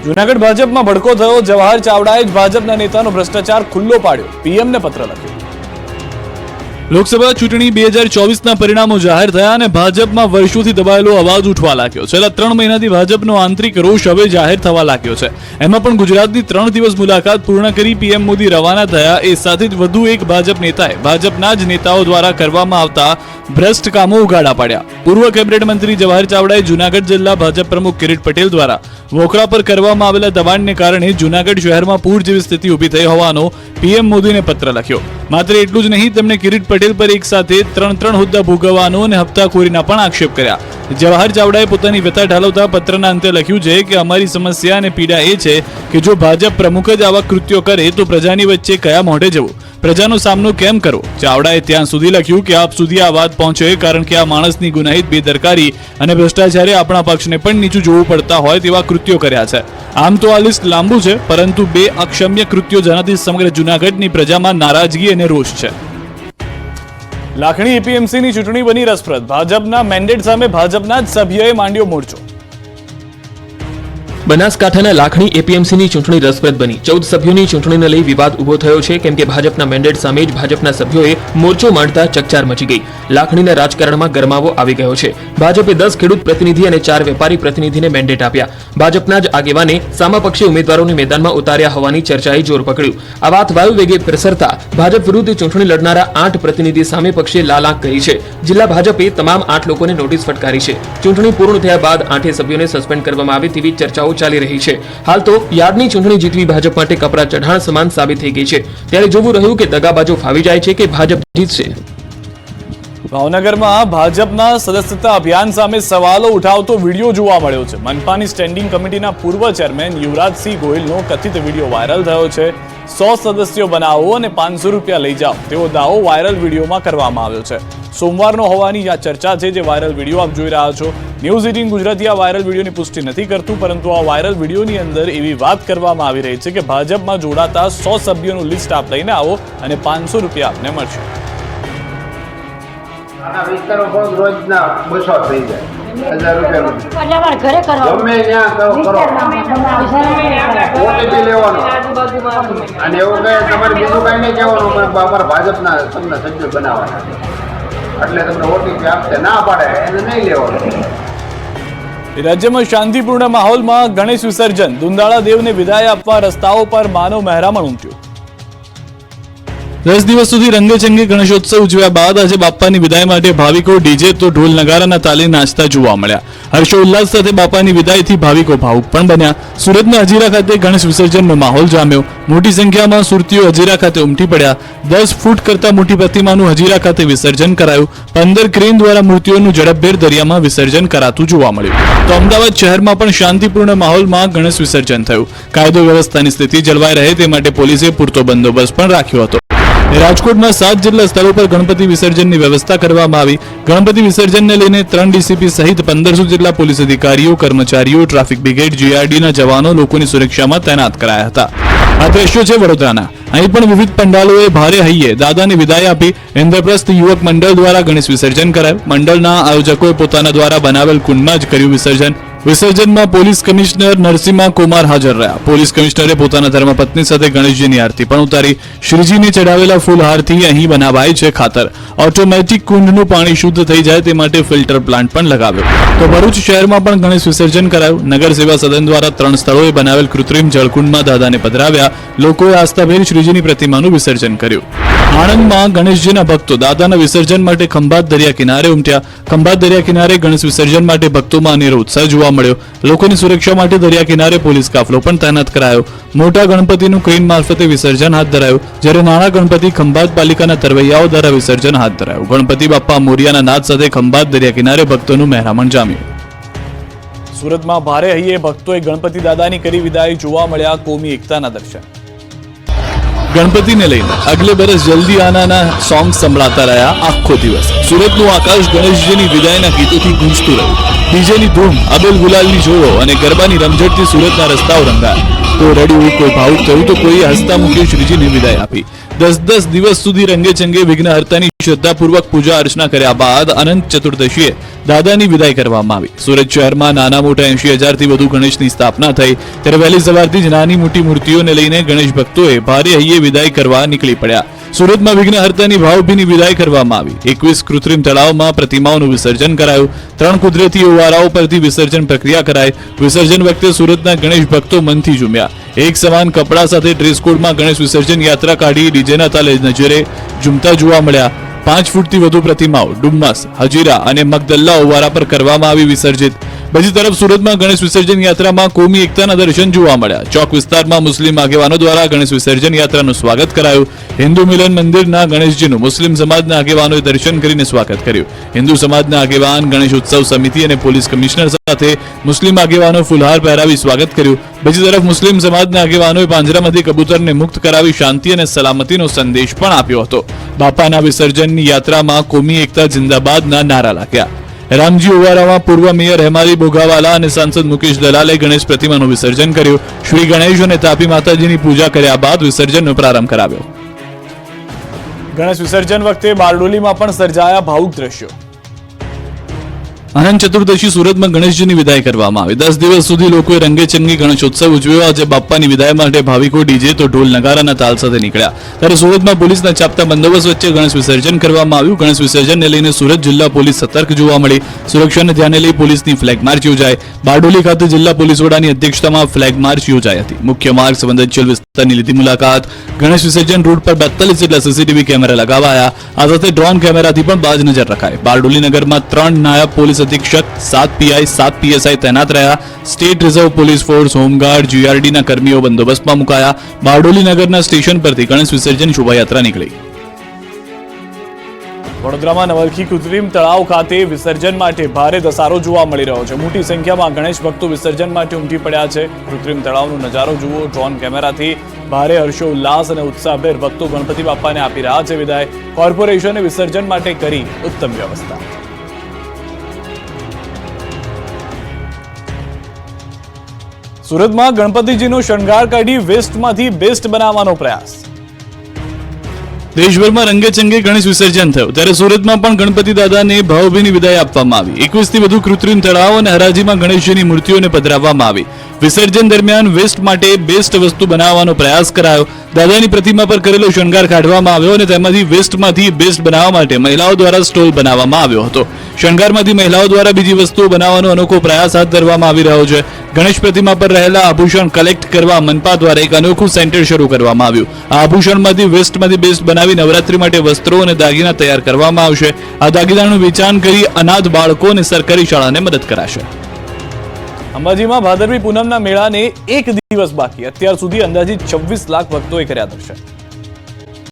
જૂનાગઢ ભાજપમાં ભડકો થયો. જવાહર ચાવડાએ જ ભાજપના નેતાનો ભ્રષ્ટાચાર ખુલ્લો પાડ્યો. પીએમને પત્ર લખ્યો. લોકસભા ચૂંટણી 2024ના પરિણામો જાહેર થયા અને ભાજપમાં વર્ષોથી દબાયેલો અવાજ ઉઠવા લાગ્યો. છેલ્લા 3 મહિનાથી ભાજપનો આંતરિક રોષ હવે જાહેર થવા લાગ્યો છે. એમાં પણ ગુજરાતની 3 દિવસ મુલાકાત પૂર્ણ કરી પીએમ મોદી રવાના થયા. એ સાથે જ વધુ એક ભાજપ નેતાએ ભાજપના જ નેતાઓ દ્વારા કરવામાં આવતા ભ્રષ્ટ કામો ઉગાડા પાડ્યા. પૂર્વ કેબિનેટ મંત્રી જવાહર ચાવડાએ જૂનાગઢ જિલ્લા ભાજપ પ્રમુખ કિરીટ પટેલ દ્વારા વોકરા પર કરવામાં આવેલા દબાણને કારણે જૂનાગઢ શહેરમાં પૂર જેવી સ્થિતિ ઊભી થઈ હોવાનો પીએમ મોદીને પત્ર લખ્યો. માત્ર એટલું જ નહીં, તેમણે કિરીટ પટેલ પર એક સાથે 3 હોદ્દા ભોગવવાનો અને હપ્તાખોરીના પણ આક્ષેપ કર્યા. જવાહર ચાવડાએ પોતાની વ્યથા ઠાલવતા પત્રના અંતે લખ્યું છે કે અમારી સમસ્યા અને પીડા એ છે કે જો ભાજપ પ્રમુખ જ આવા કૃત્યો કરે તો પ્રજાની વચ્ચે કયા મોઢે જવું, પ્રજાનો સામનો કેમ કરવો. ચાવડાએ ત્યાં સુધી લખ્યું કે આપ સુધી આ વાત પહોંચે કારણ કે આ માણસની ગુનાહિત બેદરકારી અને ભ્રષ્ટાચારે આપણા પક્ષને પણ નીચું જોવું પડતા હોય તેવા કૃત્યો કર્યા છે. આમ તો આ લિસ્ટ લાંબુ છે, પરંતુ 2 અક્ષમ્ય કૃત્યો જેનાથી સમગ્ર જૂનાગઢની પ્રજામાં નારાજગી અને રોષ છે. લાખણી એપીએમસીની ચૂંટણી બની રસપ્રદ. ભાજપના મેન્ડેટ સામે ભાજપના જ સભ્યોએ માંડ્યો મોરચો. બનાસકાંઠાના લાખણી એપીએમસીની ચૂંટણી રસપ્રદ બની. 14 સભ્યોની ચૂંટણીને લઈ વિવાદ ઉભો થયો છે, કેમ કે ભાજપના મેન્ડેટ સામે જ ભાજપના સભ્યોએ મોરચો માંડતા ચકચાર મચી ગઈ. લાખણીના રાજકારણમાં ગરમાવો આવી ગયો છે. ભાજપે 10 ખેડૂત પ્રતિનિધિ અને 4 વેપારી પ્રતિનિધિને મેન્ડેટ આપ્યા. ભાજપના જ આગેવાને સામાપક્ષી ઉમેદવારોને મેદાનમાં ઉતાર્યા હોવાની ચર્ચાએ જોર પકડ્યું. આ વાત વાયુ વેગે પ્રસરતા ભાજપ વિરુદ્ધ ચૂંટણી લડનારા 8 પ્રતિનિધિ સામે પક્ષે લાલ આંખ કરી છે. જિલ્લા ભાજપે તમામ 8 લોકોને નોટિસ ફટકારી છે. ચૂંટણી પૂર્ણ થયા બાદ 8 સભ્યોને સસ્પેન્ડ કરવામાં આવે તેવી ચર્ચાઓ ચાલી રહી છે. હાલ તો યાર્ડની ચૂંટણી જીતવી ભાજપ માટે કપરા ચઢાણ સમાન સાબિત થઈ ગઈ છે. ત્યારે જોવું રહ્યું કે દગાબાજો ફાવી જાય છે કે ભાજપ જીતશે. ભાવનગરમાં ભાજપના સદસ્યતા અભિયાન સામે સવાલો ઉઠાવતો વિડીયો જોવા મળ્યો છે. મનપાની સ્ટેન્ડિંગ કમિટીના પૂર્વ ચેરમેન યુવરાજસિંહ ગોહિલનો કથિત વિડીયો વાયરલ થયો છે. 100 સદસ્યો બનાવો અને 500 રૂપિયા લઈ જાઓ તેવો દાવો વાયરલ વિડીયોમાં કરવામાં આવ્યો છે. સોમવારનો હોવાની આ ચર્ચા છે. જે વાયરલ વિડીયો આપ જોઈ રહ્યા છો, ન્યૂઝ 18 ગુજરાતી આ વાયરલ વિડીયોની પુષ્ટિ નથી કરતું, પરંતુ આ વાયરલ વિડીયોની અંદર એવી વાત કરવામાં આવી રહી છે કે ભાજપમાં જોડાતા 100 સભ્યોનું લિસ્ટ આપ લઈને આવો અને 500 રૂપિયા આપને મળશે. આના વિસ્તારો પર રોજના 200 થઈ જાય, 1000 રૂપિયા ઘરે કરો, ગમે ત્યાં કરો, ઓટીપી લેવાનો અને એવું કહે તમારે બીજું કાંઈ નહીં કહેવાનું, અમારા ભાજપના તમને સભ્ય બનાવવાના એટલે તમને ઓટીપી આપશે, ના પાડે એને નહીં લેવાનું. રાજ્યમાં શાંતિપૂર્ણ માહોલમાં ગણેશ વિસર્જન. દુંદાળા દેવને વિદાય આપવા રસ્તાઓ પર માનવ મહેરામણ ઉમટ્યું. 10 દિવસ સુધી રંગેચંગે ગણેશોત્સવ ઉજવ્યા બાદ આજે બાપ્પાની વિદાય માટે ભાવિકો ડીજે તો ઢોલ નગારાના તાલે નાચતા જોવા મળ્યા. હર્ષોલ્લાસ સાથે બાપાની વિદાયથી ભાવિકો ભાવુક પણ બન્યા. સુરતના હજીરા ખાતે ગણેશ વિસર્જનનો માહોલ જામ્યો. મોટી સંખ્યામાં સુરતીઓ હજીરા ખાતે ઉમટી પડ્યા. 10 ફૂટ કરતા મોટી પ્રતિમાનું હજીરા ખાતે વિસર્જન કરાયું. 15 ક્રેન દ્વારા મૂર્તિઓનું ઝડપભેર દરિયામાં વિસર્જન કરાતું જોવા મળ્યું. તો અમદાવાદ શહેરમાં પણ શાંતિપૂર્ણ માહોલમાં ગણેશ વિસર્જન થયું. કાયદો વ્યવસ્થાની સ્થિતિ જળવાઈ રહે તે માટે પોલીસે પૂરતો બંદોબસ્ત પણ રાખ્યો હતો. રાજકોટમાં 7 જેટલા સ્થળો પર ગણપતિ વિસર્જનની વ્યવસ્થા કરવામાં આવી. ગણપતિ વિસર્જનને લઈને 3 ડીસીપી સહિત 1500 જેટલા પોલીસ અધિકારીઓ, કર્મચારીઓ, ટ્રાફિક બ્રિગેડ, જીઆરડીના જવાનો લોકોની સુરક્ષામાં તૈનાત કરાયા હતા. આ દ્રશ્યો છે વડોદરાના. અહીં પણ વિવિધ પંડાલોએ ભારે હૈયે દાદાની વિદાય આપી. ઇન્દ્રપ્રસ્થ યુવક મંડળ દ્વારા ગણેશ વિસર્જન કરાયું. મંડળના આયોજકોએ પોતાના દ્વારા બનાવેલ કુંડમાં જ કર્યું વિસર્જન. વિસર્જનમાં પોલીસ કમિશનર નરસિંહા કુમાર હાજર રહ્યા. પોલીસ કમિશનરે પોતાના ધર્મપત્ની સાથે ગણેશજીની આરતી પણ ઉતારી. શ્રીજીને ચડાવેલા ફૂલહારથી અહીં બનાવાય છે ખાતર. ઓટોમેટિક કુંડનું પાણી શુદ્ધ થઈ જાય તે માટે ફિલ્ટર પ્લાન્ટ પણ લગાવ્યો. તો ભરૂચ શહેરમાં પણ ગણેશ વિસર્જન કરાયું. નગર સેવા સદન દ્વારા 3 સ્થળોએ બનાવેલ કૃત્રિમ જળકુંડમાં દાદાને પધરાવ્યા. લોકોએ આસ્થાભેર શ્રીજીની પ્રતિમાનું વિસર્જન કર્યું. આણંદમાં ગણેશજીના ભક્તો દાદાના વિસર્જન માટે ખંભાત દરિયા કિનારે ઉમટ્યા. ખંભાત દરિયા કિનારે ગણેશ વિસર્જન માટે ભક્તોમાં અનેરો ઉત્સાહ જોવા મળ્યો. લોકોની સુરક્ષા માટે દરિયા કિનારે પોલીસ કાફલો પણ તૈનાત કરાયો. મોટા ગણપતિનું ક્રેન મારફતે વિસર્જન હાથ ધરાયું, જ્યારે નાના ગણપતિ ખંભાત પાલિકાના તરવૈયાઓ દ્વારા વિસર્જન હાથ ધરાયું. ગણપતિ બાપ્પા મોરિયાના નાદ સાથે ખંભાત દરિયા કિનારે ભક્તોનું મહેરામણ જામ્યું. સુરતમાં ભારે હૈયે ભક્તોએ ગણપતિ દાદાની કરી વિદાય. જોવા મળ્યા કોમી એકતાના દર્શન. ગણપતિને લઈને અગલે બરસ જલ્દી આનાના સોંગ સંભળાતા રહ્યા આખો દિવસ. સુરતનું આકાશ ગણેશજીની વિદાયના ગીતોથી ગુંજતું રહ્યું. ડીજેની ધૂમ, અબેલ ગુલાલની જોડો અને ગરબાની રમઝટથી સુરતના રસ્તાઓ રંગાયા. કોઈ રડ્યું, કોઈ ભાવુક થયું તો કોઈએ હસતા મૂકી શ્રીજીને વિદાય આપી. 10 દિવસ સુધી રંગેચંગે વિઘ્નહર્તાની શ્રદ્ધાપૂર્વક પૂજા અર્ચના કર્યા બાદ અનંત ચતુર્દશીએ દાદાની વિદાય કરવામાં આવી. સુરત શહેરમાં નાના મોટા 80,000 થી વધુ ગણેશની સ્થાપના થઈ, ત્યારે વહેલી સવારથી જ નાની મોટી મૂર્તિઓને લઈને ગણેશ ભક્તોએ ભારે હૈયે વિદાય કરવા નીકળી પડ્યા. સુરતમાં વિઘ્નહર્તાની ભાવભીની વિદાય કરવામાં આવી. 21 કૃત્રિમ તળાવમાં પ્રતિમાઓનું વિસર્જન કરાયું. 3 કુદરતી ઓવારાઓ પરથી વિસર્જન પ્રક્રિયા કરાઈ. વિસર્જન વખતે સુરતના ગણેશ ભક્તો મનથી ઝૂમ્યા. એક સમાન કપડા સાથે ડ્રેસ કોડમાં ગણેશ વિસર્જન યાત્રા કાઢી ડીજેના તાલે નજરે ઝૂમતા જોવા મળ્યા. 5 ફૂટથી વધુ પ્રતિમાઓ ડુમ્મસ, હજીરા અને મગદલ્લા ઓવારા પર કરવામાં આવી વિસર્જિત. બીજી તરફ સુરતમાં ગણેશ વિસર્જન યાત્રામાં કોમી એકતાના દર્શન જોવા મળ્યા. ચોક વિસ્તારમાં મુસ્લિમ આગેવાનો દ્વારા ગણેશ વિસર્જન યાત્રાનું સ્વાગત કરાયું. હિન્દુ મિલન મંદિરના ગણેશજીનું મુસ્લિમ સમાજના આગેવાનોએ દર્શન કરીને સ્વાગત કર્યું. હિન્દુ સમાજના આગેવાન, ગણેશ ઉત્સવ સમિતિ અને પોલીસ કમિશનર સાથે મુસ્લિમ આગેવાનો ફુલહાર પહેરાવી સ્વાગત કર્યું. બીજી તરફ મુસ્લિમ સમાજના આગેવાનોએ પાંજરામાંથી કબૂતરને મુક્ત કરાવી શાંતિ અને સલામતીનો સંદેશ પણ આપ્યો હતો. બાપાના વિસર્જનની યાત્રામાં કોમી એકતા જિંદાબાદના નારા લાગ્યા. રામજી ઓવારામાં પૂર્વ મેયર હેમાલી બોગાવાલા અને સાંસદ મુકેશ દલાલે ગણેશ પ્રતિમાનું વિસર્જન કર્યું. શ્રી ગણેશ અને તાપી માતાજીની પૂજા કર્યા બાદ વિસર્જનનો પ્રારંભ કરાવ્યો. ગણેશ વિસર્જન વખતે બારડોલીમાં પણ સર્જાયા ભાવુક દ્રશ્યો. અનંત ચતુર્દશી સુરતમાં ગણેશજીની વિદાય કરવામાં આવી. 10 દિવસ સુધી લોકોએ રંગેચંગી ગણેશોત્સવ ઉજવ્યો. આજે બાપ્પાની વિદાય માટે ભાવિકો ડીજે તો ઢોલ નગારાના તાલ સાથે નીકળ્યા. ત્યારે સુરતમાં પોલીસના ચાપતા બંદોબસ્ત વચ્ચે ગણેશ વિસર્જન કરવામાં આવ્યું. ગણેશ વિસર્જનને લઈને સુરત જિલ્લા પોલીસ સતર્ક જોવા મળી. સુરક્ષાને ધ્યાને લઈ પોલીસની ફ્લેગ માર્ચ યોજાઈ. બારડોલી ખાતે જિલ્લા પોલીસ વડાની અધ્યક્ષતામાં ફ્લેગ માર્ચ યોજાઈ હતી. મુખ્ય માર્ગ સંવેદનશીલ વિસ્તારની લીધી મુલાકાત. ગણેશ વિસર્જન રૂટ પર 42 જેટલા સીસીટીવી કેમેરા લગાવાયા. આ સાથે ડ્રોન કેમેરાથી પણ બાજ નજર રખાય. બારડોલી નગરમાં 3 નાયબ પોલીસ અધિક્ષક, 7 પીઆઈ, 7 પીએસઆઈ તૈનાત રહ્યા. State reserve police force, home guard, જીઆરડીના કર્મીઓ બંદોબસ્તમાં મુકાયા. બારડોલી નગરના સ્ટેશન પરથી ગણેશ વિસર્જન શોભાયાત્રા નીકળી. વડોદરામાં નવલખી કૃત્રિમ તળાવ ખાતે વિસર્જન માટે ભારે ધસારો જોવા મળી રહ્યો છે. મોટી સંખ્યામાં ગણેશ ભક્તો વિસર્જન માટે ઉમટી પડ્યા છે. કૃત્રિમ તળાવનો નજારો જુઓ. ડ્રોન કેમેરાથી ભારે હર્ષોલ્લાસ અને ઉત્સાહભેર ભક્તો ગણપતિ બાપ્પાને આપી રહ્યા છે વિદાય. કોર્પોરેશને વિસર્જન માટે કરી ઉત્તમ વ્યવસ્થા. સુરતમાં ગણપતિજીનો શણગાર કાઢી વેસ્ટમાંથી બેસ્ટ બનાવવાનો પ્રયાસ. દેશભરમાં રંગેચંગે ગણેશ વિસર્જન થયું, ત્યારે સુરતમાં પણ ગણપતિ દાદાને ભાવભીની વિદાય આપવામાં આવી. 21 થી વધુ કૃત્રિમ તળાવ અને હરાજીમાં ગણેશજીની મૂર્તિઓને પધરાવવામાં આવી. વિસર્જન દરમિયાન વેસ્ટ માટે બેસ્ટ વસ્તુ બનાવવાનો પ્રયાસ કરાયો. દાદાની પ્રતિમા પર કરેલો શણગાર કાઢવામાં આવ્યો અને તેમાંથી વેસ્ટમાંથી બેસ્ટ બનાવવા માટે મહિલાઓ દ્વારા સ્ટોલ બનાવવામાં આવ્યો હતો. શણગારમાંથી મહિલાઓ દ્વારા બીજી વસ્તુઓ બનાવવાનો અનોખો પ્રયાસ હાથ ધરવામાં આવી રહ્યો છે. ગણેશ પ્રતિમા પર રહેલા આભૂષણ કલેક્ટ કરવા મનપા દ્વારા એક અનોખું સેન્ટર શરૂ કરવામાં આવ્યું. આ આભૂષણમાંથી વેસ્ટમાંથી બેસ્ટ બનાવી નવરાત્રી માટે વસ્ત્રો અને દાગીના તૈયાર કરવામાં આવશે. આ દાગીનાનું વેચાણ કરી અનાથ બાળકો અને સરકારી શાળાને મદદ કરાશે. અંબાજીમાં ભાદરવી પૂનમના મેળાને 1 દિવસ બાકી. અત્યાર સુધી અંદાજિત 26 લાખ ભક્તોએ કર્યા દર્શન.